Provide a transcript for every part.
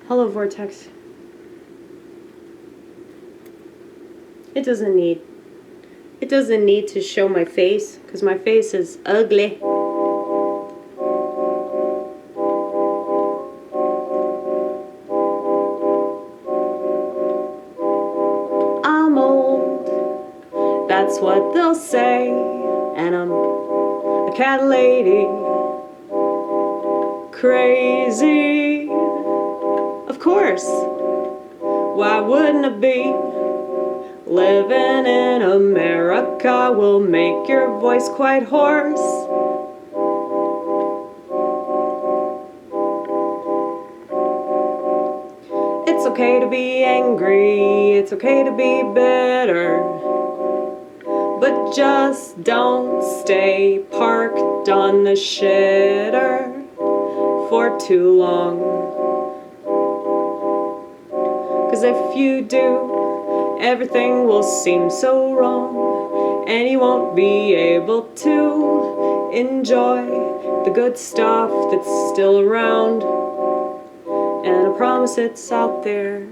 Hello, Vortex. It doesn't need to show my face, because my face is ugly. I'm old, that's what they'll say, and I'm a cat lady, crazy. Of course, why wouldn't it be? Living in America will make your voice quite hoarse. It's okay to be angry, it's okay to be bitter, but just don't stay parked on the shitter for too long. 'Cause if you do, everything will seem so wrong, and you won't be able to enjoy the good stuff that's still around. And I promise it's out there,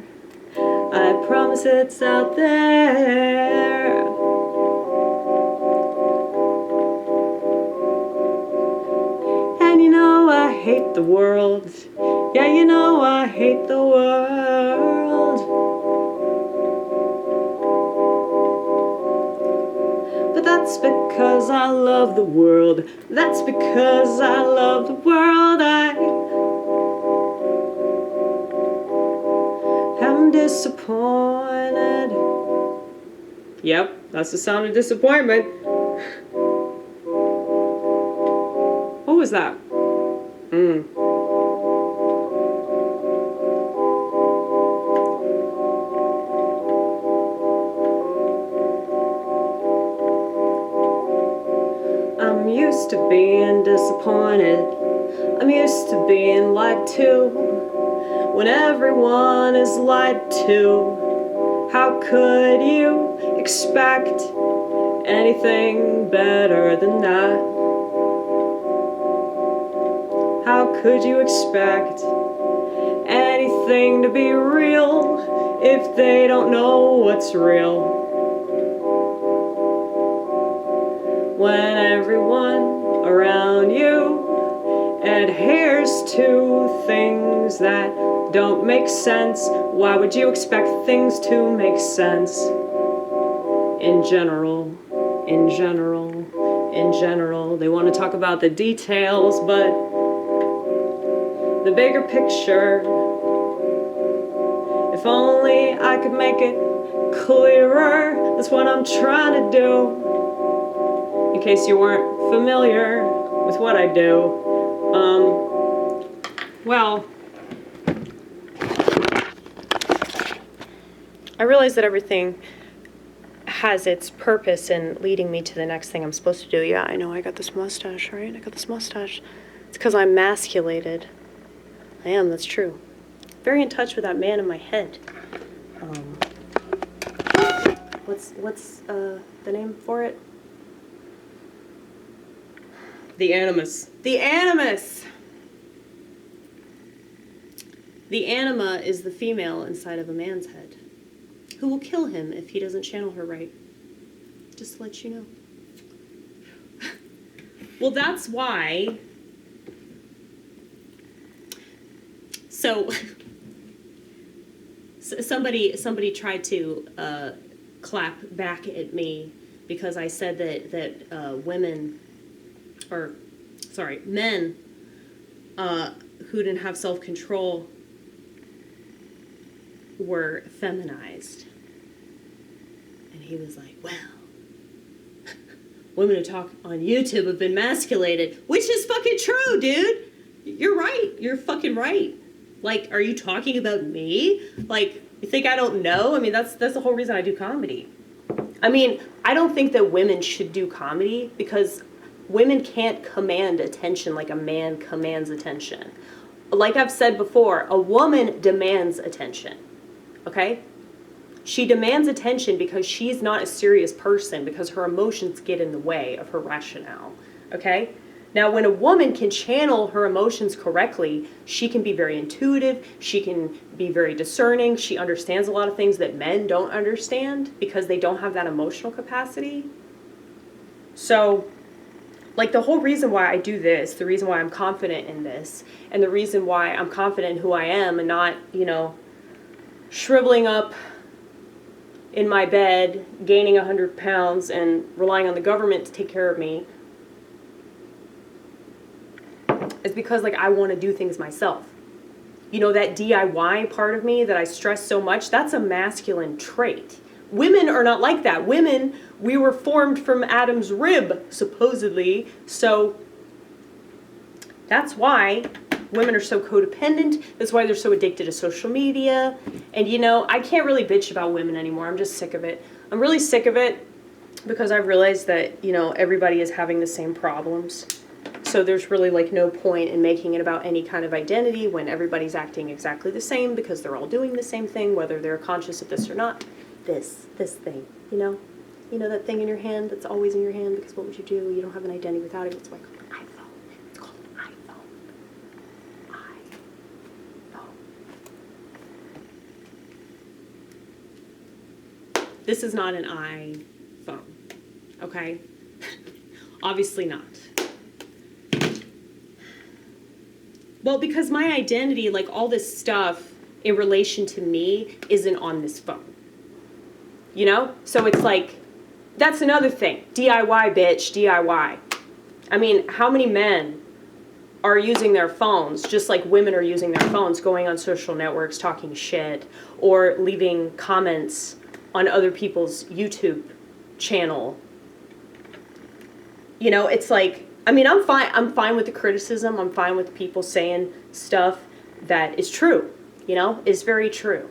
I promise it's out there. And you know I hate the world, yeah, you know I hate the world. But that's because I love the world. That's because I love the world. I'm disappointed. Yep, that's the sound of disappointment. What was that? I'm used to being disappointed. I'm used to being lied to. When everyone is lied to, how could you expect anything better than that? How could you expect anything to be real if they don't know what's real? When everyone around you adheres to things that don't make sense, why would you expect things to make sense? In general, they want to talk about the details, but the bigger picture, if only I could make it clearer, that's what I'm trying to do. In case you weren't familiar with what I do. Well, I realize that everything has its purpose in leading me to the next thing I'm supposed to do. Yeah, I know, I got this mustache, right? I got this mustache. It's because I'm masculated. I am, that's true. Very in touch with that man in my head. What's the name for it? The animus. The animus! The anima is the female inside of a man's head, who will kill him if he doesn't channel her right. Just to let you know. Well, that's why. So somebody tried to clap back at me because I said that men who didn't have self-control were feminized. And he was like, well, women who talk on YouTube have been masculated, which is fucking true, dude. You're right. You're fucking right. Like, are you talking about me? Like, you think I don't know? I mean, that's the whole reason I do comedy. I mean, I don't think that women should do comedy because women can't command attention like a man commands attention. Like I've said before, a woman demands attention, okay? She demands attention because she's not a serious person, because her emotions get in the way of her rationale, okay? Now, when a woman can channel her emotions correctly, she can be very intuitive, she can be very discerning, she understands a lot of things that men don't understand because they don't have that emotional capacity. So, like, the whole reason why I do this, the reason why I'm confident in this, and the reason why I'm confident in who I am and not, you know, shriveling up in my bed, gaining 100 pounds, and relying on the government to take care of me, is because, like, I want to do things myself. You know, that DIY part of me that I stress so much, that's a masculine trait. Women are not like that. Women, we were formed from Adam's rib, supposedly, so that's why women are so codependent. That's why they're so addicted to social media. And, you know, I can't really bitch about women anymore. I'm just sick of it. I'm really sick of it because I've realized that, you know, everybody is having the same problems. So there's really, like, no point in making it about any kind of identity when everybody's acting exactly the same because they're all doing the same thing, whether they're conscious of this or not. This thing, you know? You know that thing in your hand that's always in your hand because what would you do? You don't have an identity without it. It's like an iPhone. It's called an iPhone. iPhone. This is not an iPhone, okay? Obviously not. Well, because my identity, like all this stuff in relation to me, isn't on this phone. You know? So it's like, that's another thing. DIY, bitch, DIY. I mean, how many men are using their phones, just like women are using their phones, going on social networks, talking shit, or leaving comments on other people's YouTube channel? You know, it's like, I mean, I'm fine with the criticism. I'm fine with people saying stuff that is true, you know, is very true.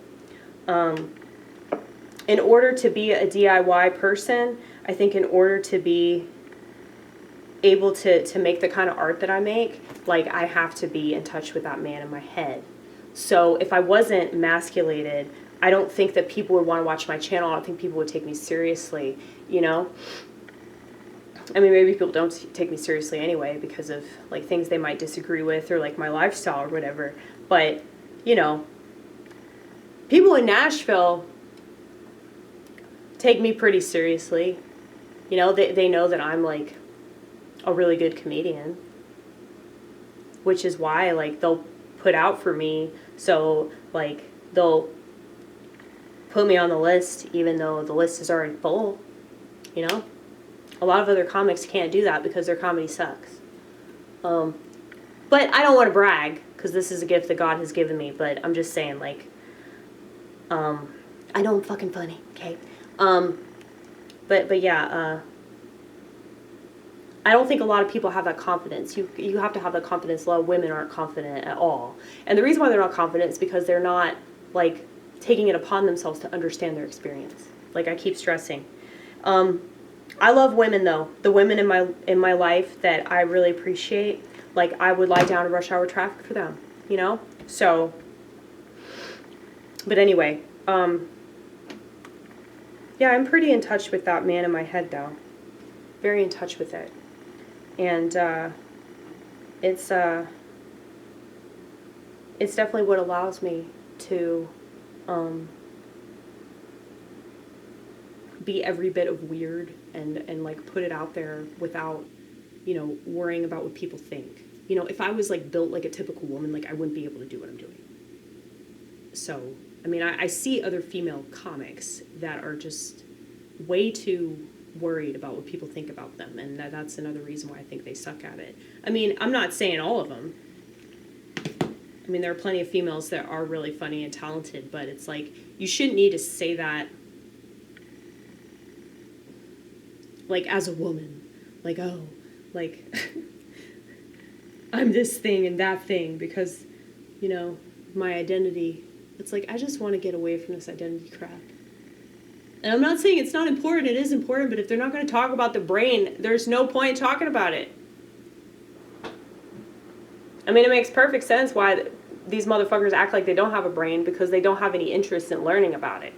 In order to be a DIY person, I think in order to be able to make the kind of art that I make, like, I have to be in touch with that man in my head. So if I wasn't masculated, I don't think that people would want to watch my channel. I don't think people would take me seriously, you know? I mean, maybe people don't take me seriously anyway because of, like, things they might disagree with or, like, my lifestyle or whatever. But, you know, people in Nashville take me pretty seriously. You know, they know that I'm, like, a really good comedian, which is why, like, they'll put out for me. So, like, they'll put me on the list even though the list is already full, you know? A lot of other comics can't do that because their comedy sucks. But I don't want to brag because this is a gift that God has given me, but I'm just saying, like, I know I'm fucking funny, okay? But yeah, I don't think a lot of people have that confidence. You have to have that confidence. A lot of women aren't confident at all. And the reason why they're not confident is because they're not, like, taking it upon themselves to understand their experience. Like I keep stressing. I love women, though. The women in my life that I really appreciate, like, I would lie down in rush hour traffic for them, you know? So, but anyway, yeah, I'm pretty in touch with that man in my head, though. Very in touch with it. And it's definitely what allows me to be every bit of weird and like put it out there without, you know, worrying about what people think. You know, if I was like built like a typical woman, like I wouldn't be able to do what I'm doing. So, I mean, I see other female comics that are just way too worried about what people think about them, and that's another reason why I think they suck at it. I mean, I'm not saying all of them. I mean, there are plenty of females that are really funny and talented, but it's like, you shouldn't need to say that, like, as a woman. Like, oh, like, I'm this thing and that thing because, you know, my identity. It's like, I just want to get away from this identity crap. And I'm not saying it's not important, it is important, but if they're not going to talk about the brain, there's no point talking about it. I mean, it makes perfect sense why these motherfuckers act like they don't have a brain because they don't have any interest in learning about it.